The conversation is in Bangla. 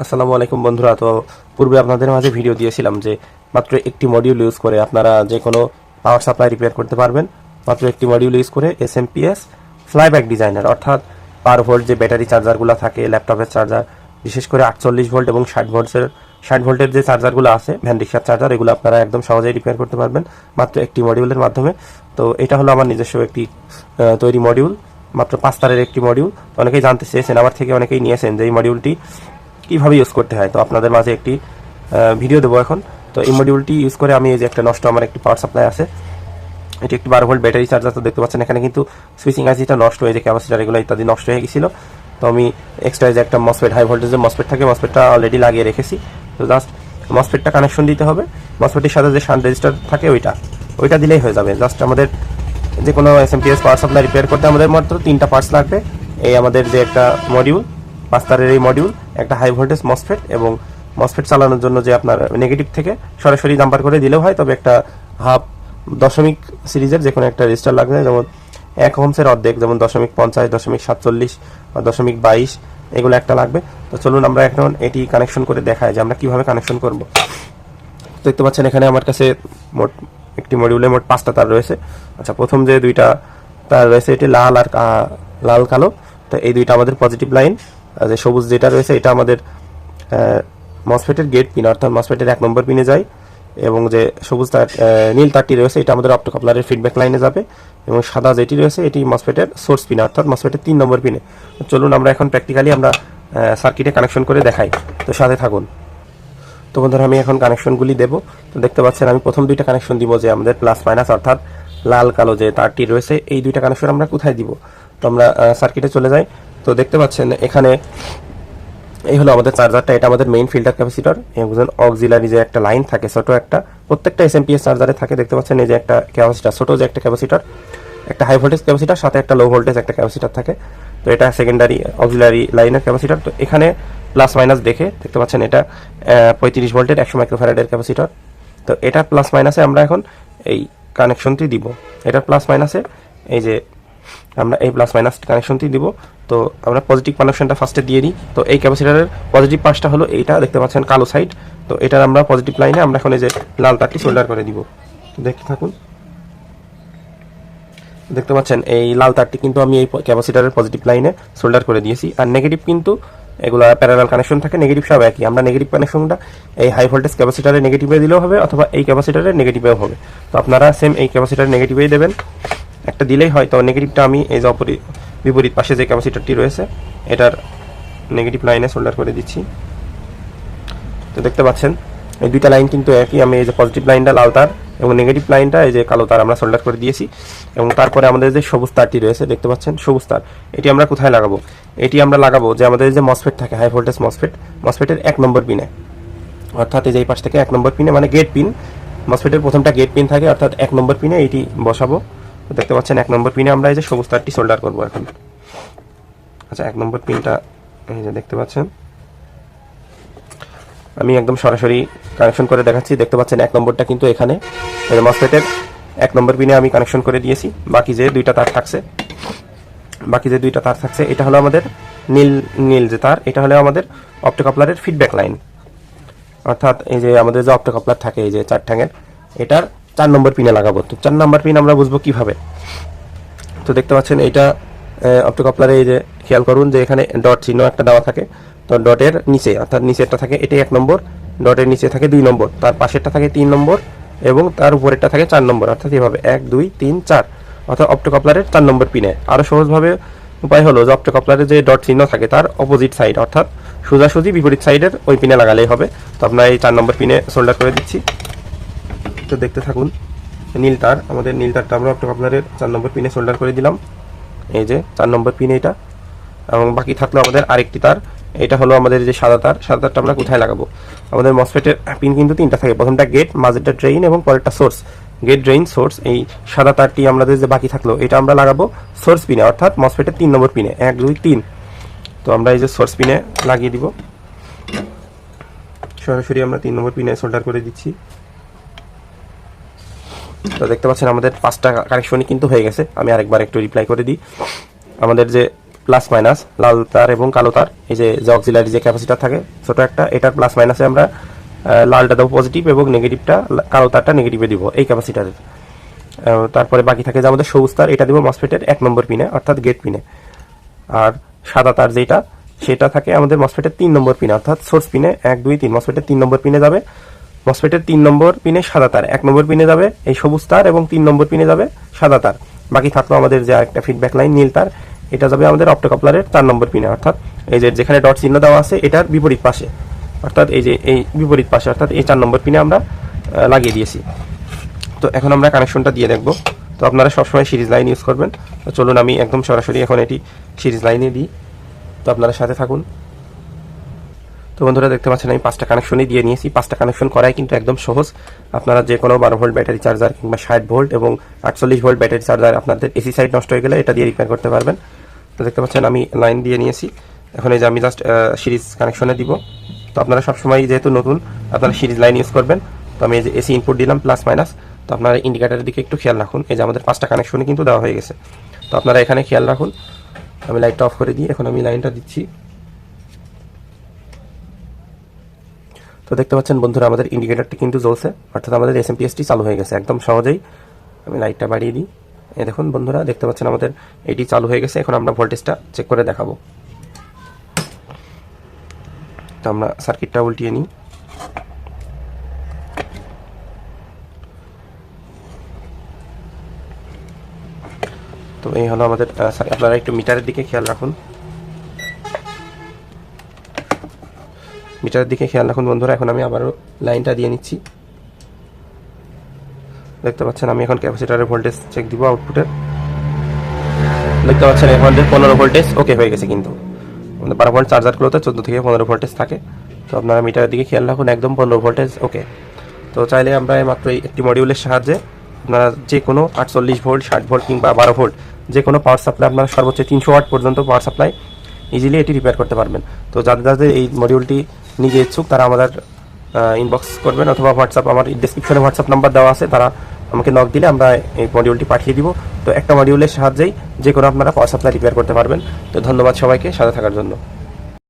আসসালামু আলাইকুম বন্ধুরা। তো পূর্বে আপনাদের মাঝে ভিডিও দিয়েছিলাম যে মাত্র একটি মডিউল ইউজ করে আপনারা যে কোনো পাওয়ার সাপ্লাই রিপেয়ার করতে পারবেন। মাত্র একটি মডিউল ইউজ করে এসএমপিএস ফ্লাইব্যাক ডিজাইনার, অর্থাৎ 12 ভোল্ট যে ব্যাটারি চার্জারগুলো থাকে ল্যাপটপের চার্জার, বিশেষ করে 48 ভোল্ট এবং 60 ভোল্টের যে চার্জারগুলো আছে ভ্যান রিক্সার চার্জার, এগুলো আপনারা একদম সহজেই রিপেয়ার করতে পারবেন মাত্র একটি মডিউলের মাধ্যমে। তো এটা হলো আমার নিজস্ব একটি তৈরি মডিউল, মাত্র 5 তারের একটি মডিউল। অনেকেই জানতে চেয়েছেন, আমার থেকে অনেকেই নিয়েছেন যে এই মডিউলটি কীভাবে ইউজ করতে হয়। তো আপনাদের মাঝে একটি ভিডিও দেবো এখন। তো এই মডিউলটি ইউজ করে আমি এই যে একটা নষ্ট আমার একটি পাওয়ার সাপ্লাই আছে, এটি একটি 12 ভোল্ট ব্যাটারি চার্জার। তো দেখতে পাচ্ছেন এখানে কিন্তু সুইচিং আইসিটা নষ্ট হয়ে, যে ক্যাপাসিটার এগুলো ইত্যাদি নষ্ট হয়ে গেছিল। তো আমি এক্সট্রা যে একটা মসফেট, হাই ভোল্টেজের মসফেট থাকে, মসফেটটা অলরেডি লাগিয়ে রেখেছি। তো জাস্ট মসফেটটা কানেকশন দিতে হবে, মসফেটের সাথে যে শান্ট রেজিস্টার থাকে ওইটা দিলেই হয়ে যাবে। জাস্ট আমাদের যে কোনো এসএমপিএস পাওয়ার সাপ্লাই রিপেয়ার করতে আমাদের মাত্র 3টা পার্টস লাগবে। এই আমাদের যে একটা মডিউল, 5 তারের এই মডিউল, একটা হাই ভোল্টেজ মসফেট, এবং মসফেট চালানোর জন্য যে আপনার নেগেটিভ থেকে সরাসরি জাম্পার করে দিলেও হয়, তবে একটা হাফ দশমিক সিরিজের যে কোনো একটা রেজিস্টার লাগবে, যেমন 1 ওহমসের অর্ধেক, যেমন 0.50, 0.47 বা 0.22, এগুলো একটা লাগবে। তো চলুন আমরা এখন এটি কানেকশন করে দেখাই যে আমরা কিভাবে কানেকশন করব। দেখতে পাচ্ছেন এখানে আমার কাছে মোট একটি মডিউলে মোট 5টা তার রয়েছে। আচ্ছা, প্রথম যে 2টা তার রয়েছে এটি লাল আর লাল কালো। তো এই 2টা আমাদের পজিটিভ লাইন, যে সবুজ যেটা রয়েছে এটা আমাদের মসফেটের গেট পিন, অর্থাৎ মসফেটের 1 নম্বর পিনে যায়। এবং যে সবুজ তার নীল তারটি রয়েছে এটা আমাদের অপ্টোকাপলারের ফিডব্যাক লাইনে যাবে। এবং সাদা যেটি রয়েছে এটি মসফেটের সোর্স পিনে, অর্থাৎ মসফেটের 3 নম্বর পিনে। চলুন আমরা এখন প্র্যাকটিক্যালি আমরা সার্কিটে কানেকশন করে দেখাই। তো সাথে থাকুন। তো বন্ধুরা, আমি এখন কানেকশনগুলি দেব। তো দেখতে পাচ্ছেন আমি প্রথম 2টা কানেকশন দিব, যে আমাদের প্লাস মাইনাস, অর্থাৎ লাল কালো যে তারটি রয়েছে এই 2টা কানেকশন আমরা কোথায় দিব। তো আমরা সার্কিটে চলে যাই। তো দেখতে পাচ্ছেন এখানে এই হলো আমাদের চার্জারটা, এটা আমাদের মেইন ফিল্টার ক্যাপাসিটর। এবং অক্সিলারি যে একটা লাইন থাকে ছোট একটা, প্রত্যেকটা এসএমপিএস চার্জারে থাকে। দেখতে পাচ্ছেন এই যে একটা ক্যাপাসিটর, ছোট যে একটা ক্যাপাসিটর, একটা হাই ভোল্টেজ ক্যাপাসিটর, সাথে একটা লো ভোল্টেজ একটা ক্যাপাসিটর থাকে। তো এটা সেকেন্ডারি অক্সিলারি লাইনের ক্যাপাসিটর। তো এখানে প্লাস মাইনাস দেখে দেখতে পাচ্ছেন এটা 35 ভোল্টের 100 মাইক্রোফ্যারাডের ক্যাপাসিটর। তো এটা প্লাস মাইনাসে আমরা এখন এই কানেকশনটি দিব। এটা প্লাস মাইনাসে এই যে আমরা এই প্লাস মাইনাস কানেকশনটি দিব। তো আমরা পজিটিভ কানেকশনটা ফার্স্টে দিয়ে দিই। তো এই ক্যাপাসিটরের পজিটিভ পাশটা হলো এইটা, দেখতে পাচ্ছেন কালো সাইড। তো এটার আমরা পজিটিভ লাইনে আমরা এখন এই যে লাল তারটি সোল্ডার করে দিব। দেখতে থাকুন। দেখতে পাচ্ছেন এই লাল তারটি কিন্তু আমি এই ক্যাপাসিটরের পজিটিভ লাইনে সোল্ডার করে দিয়েছি। আর নেগেটিভ কিন্তু এগুলো প্যারালাল কানেকশন থাকে, নেগেটিভ সব একই। আমরা নেগেটিভ কানেকশনটা এই হাই ভোল্টেজ ক্যাপাসিটরের নেগেটিভে দিলেও হবে, অথবা এই ক্যাপাসিটরের নেগেটিভেও হবে। তো আপনারা সেম এই ক্যাপাসিটরের নেগেটিভেই দেবেন, একটা দিলেই হয়। তো নেগেটিভটা আমি এই যে বিপরীত পাশে যে ক্যাপাসিটরটি রয়েছে এটার নেগেটিভ লাইনে সোল্ডার করে দিচ্ছি। তো দেখতে পাচ্ছেন এই 2টা লাইন কিন্তু একই। আমি এই যে পজিটিভ লাইনটা লাল তার এবং নেগেটিভ লাইনটা এই যে কালো তার আমরা সোল্ডার করে দিয়েছি। এবং তারপরে আমাদের যে সবুজ তারটি রয়েছে দেখতে পাচ্ছেন সবুজ তার, এটি আমরা কোথায় লাগাবো? এটি আমরা লাগাবো যে আমাদের যে মসফেট থাকে, হাই ভোল্টেজ মসফেটের 1 নম্বর পিনে, অর্থাৎ এই যে এই পাশ থেকে 1 নম্বর পিনে, মানে গেট পিন। মসফেটের প্রথমটা গেট পিন থাকে, অর্থাৎ 1 নম্বর পিনে এটি বসাবো। তো দেখতে পাচ্ছেন 1 নম্বর পিনে আমরা এই যে সবুজ তারটি সোল্ডার করবো এখন। আচ্ছা, 1 নম্বর পিনটা এই যে দেখতে পাচ্ছেন আমি একদম সরাসরি কানেকশন করে দেখাচ্ছি। দেখতে পাচ্ছেন 1 নম্বরটা কিন্তু এখানে মসফেটের 1 নম্বর পিনে আমি কানেকশন করে দিয়েছি। বাকি যে 2টা তার থাকছে এটা হলো আমাদের নীল যে তার, এটা হলো আমাদের অপ্টোকাপলারের ফিডব্যাক লাইন। অর্থাৎ এই যে আমাদের যে অপ্টোকাপলার থাকে এই যে 4 ঠ্যাঙের, এটার 4 নম্বর পিনে লাগাবো। তো 4 নম্বর পিন আমরা বুঝবো কিভাবে? তো দেখতে পাচ্ছেন এইটা অপ্টোকাপলারে এই যে খেয়াল করুন যে এখানে ডট চিহ্ন একটা দেওয়া থাকে। তো ডটের নিচে, অর্থাৎ নিচেরটা থাকে এটাই 1 নম্বর, ডটের নিচে থাকে 2 নম্বর, তার পাশেরটা থাকে 3 নম্বর, এবং তার উপরেরটা থাকে 4 নম্বর। অর্থাৎ এভাবে 1 2 3 4, অর্থাৎ অপ্টোকাপলারের 4 নম্বর পিনে। আরও সহজভাবে উপায় হলো যে অপ্টোকাপলারে যে ডট চিহ্ন থাকে তার অপোজিট সাইড, অর্থাৎ সোজাসুজি বিপরীত সাইডের ওই পিনে লাগালেই হবে। তো আপনার এই 4 নম্বর পিনে সোল্ডার করে দিচ্ছি। তো দেখতে থাকুন। আমাদের নীল তারটা আমরা অপ্টোকাপলারের 4 নম্বর পিনে সোল্ডার করে দিলাম। এই যে 4 নম্বর পিন এটা, এবং বাকি থাকলো আমাদের আরেকটি তার। এটা হলো আমাদের যে সাদা তারটা আমরা কোথায় লাগাবো? আমাদের মসফেটের পিন কিন্তু 3টা থাকে, প্রথমটা গেট, মাঝেরটা ড্রেইন এবং পরেরটা সোর্স। গেট, ড্রেইন, সোর্স, এই সাদা তারটি আমাদের যে বাকি থাকলো এটা আমরা লাগাবো সোর্স পিনে, অর্থাৎ মসফেটের 3 নম্বর পিনে, 1 2 3। তো আমরা এই যে সোর্স পিনে লাগিয়ে দিব। সরাসরি আমরা 3 নম্বর পিনে সোল্ডার করে দিচ্ছি। তো দেখতে পাচ্ছেন আমাদের 5টা কানেকশনই কিন্তু হয়ে গেছে। আমি আরেকবার একটু রিপ্লাই করে দিই। আমাদের যে প্লাস মাইনাস লাল তার এবং কালো তার, এই যে অক্সিলারি যে ক্যাপাসিটার থাকে ছোট একটা, এটার প্লাস মাইনাসে আমরা লালটা দেবো পজিটিভ এবং নেগেটিভটা কালো তারটা নেগেটিভে দিব এই ক্যাপাসিটারের। তারপরে বাকি থাকে যে আমাদের সবুজ তার, এটা দেবো মসফেটের 1 নম্বর পিনে অর্থাৎ গেট পিনে। আর সাদা তার যেটা সেটা থাকে আমাদের মসফেটের 3 নম্বর পিনে অর্থাৎ সোর্স পিনে 1 2 3 মসফেটের 3 নম্বর পিনে যাবে। মসফেটের 3 নম্বর পিনে সাদা তার, 1 নম্বর পিনে যাবে এই সবুজ তার এবং 3 নম্বর পিনে যাবে সাদা তার। বাকি থাকলো আমাদের যে একটা ফিডব্যাক লাইন নীল তার, এটা যাবে আমাদের অপ্টোকাপলারের 4 নম্বর পিনে অর্থাৎ এই যে যেখানে ডট চিহ্ন দেওয়া আছে এটার বিপরীত পাশে, অর্থাৎ এই যে এই বিপরীত পাশে অর্থাৎ এই 4 নম্বর পিনে আমরা লাগিয়ে দিয়েছি। তো এখন আমরা কানেকশনটা দিয়ে দেখব। তো আপনারা সবসময় সিরিজ লাইন ইউজ করবেন। তো চলুন আমি একদম সরাসরি এখন এটি সিরিজ লাইনে দিই। তো আপনারা সাথে থাকুন। তো বন্ধুরা দেখতে পাচ্ছেন আমি 5টা কানেকশনই দিয়ে নিয়েছি। 5টা কানেকশন করাই কিন্তু একদম সহজ। আপনারা যে কোনো 12 ভোল্ট ব্যাটারি চার্জার কিংবা 60 ভোল্ট এবং 48 ভোল্ট ব্যাটারি চার্জার আপনাদের এসি সাইড নষ্ট হয়ে গেলে এটা দিয়ে রিপেয়ার করতে পারবেন। তো দেখতে পাচ্ছেন আমি লাইন দিয়ে নিয়েছি। এখন এই যে আমি জাস্ট সিরিজ কানেকশনে দিব। তো আপনারা সবসময় যেহেতু নতুন আপনারা সিরিজ লাইন ইউজ করবেন। তো আমি এই যে এসি ইনপুট দিলাম প্লাস মাইনাস। তো আপনারা ইন্ডিকেটারের দিকে একটু খেয়াল রাখুন। এই যে আমাদের 5টা কানেকশনই কিন্তু দেওয়া হয়ে গেছে। তো আপনারা এখানে খেয়াল রাখুন। আমি লাইটটা অফ করে দিই। এখন আমি লাইনটা দিচ্ছি। তো দেখতে পাচ্ছেন বন্ধুরা আমাদের ইন্ডিকেটরটি কিন্তু জ্বলছে, অর্থাৎ আমাদের এসএমপিএসটি চালু হয়ে গেছে একদম সহজেই। আমি লাইটটা বাড়িয়ে দিই। এই দেখুন বন্ধুরা দেখতে পাচ্ছেন আমাদের এটি চালু হয়ে গেছে। এখন আমরা ভোল্টেজটা চেক করে দেখাবো। তো আমরা সার্কিটটা উল্টিয়ে নিই। তো এই হলো আমাদের আপনারা একটু মিটারের দিকে খেয়াল রাখুন। মিটারের দিকে খেয়াল রাখুন বন্ধুরা। এখন আমি আবারও লাইনটা দিয়ে নিচ্ছি। দেখতে পাচ্ছেন আমি এখন ক্যাপাসিটরের ভোল্টেজ চেক দিব আউটপুটের। দেখতে পাচ্ছেন এখন 15 ভোল্টেজ ওকে হয়ে গেছে। কিন্তু 12 ভোল্ট চার্জারগুলোতে 14 থেকে 15 ভোল্টেজ থাকে। তো আপনারা মিটারের দিকে খেয়াল রাখুন, একদম 15 ভোল্টেজ ওকে। তো চাইলে আমরা মাত্র একটি মডিউলের সাহায্যে আপনারা যে কোনো 48 ভোল্ট 60 ভোল্ট কিংবা 12 ভোল্ট যে কোনো পাওয়ার সাপ্লাই আপনারা সর্বোচ্চ 300 ওয়াট পর্যন্ত পাওয়ার সাপ্লাই ইজিলি এটি রিপেয়ার করতে পারবেন। তো যাদের এই মডিউলটি নিজে ইচ্ছুক তারা আমাদের ইনবক্স করবেন অথবা হোয়াটসঅ্যাপ, আমার ডিসক্রিপশনে হোয়াটসঅ্যাপ নাম্বার দেওয়া আছে, তারা আমাকে নক দিলে আমরা এই মডিউলটি পাঠিয়ে দিব। তো একটা মডিউলের সাহায্যেই যে কোনো আপনারা পাওয়ার সাপ্লাই রিপেয়ার করতে পারবেন। তো ধন্যবাদ সবাইকে সাথে থাকার জন্য।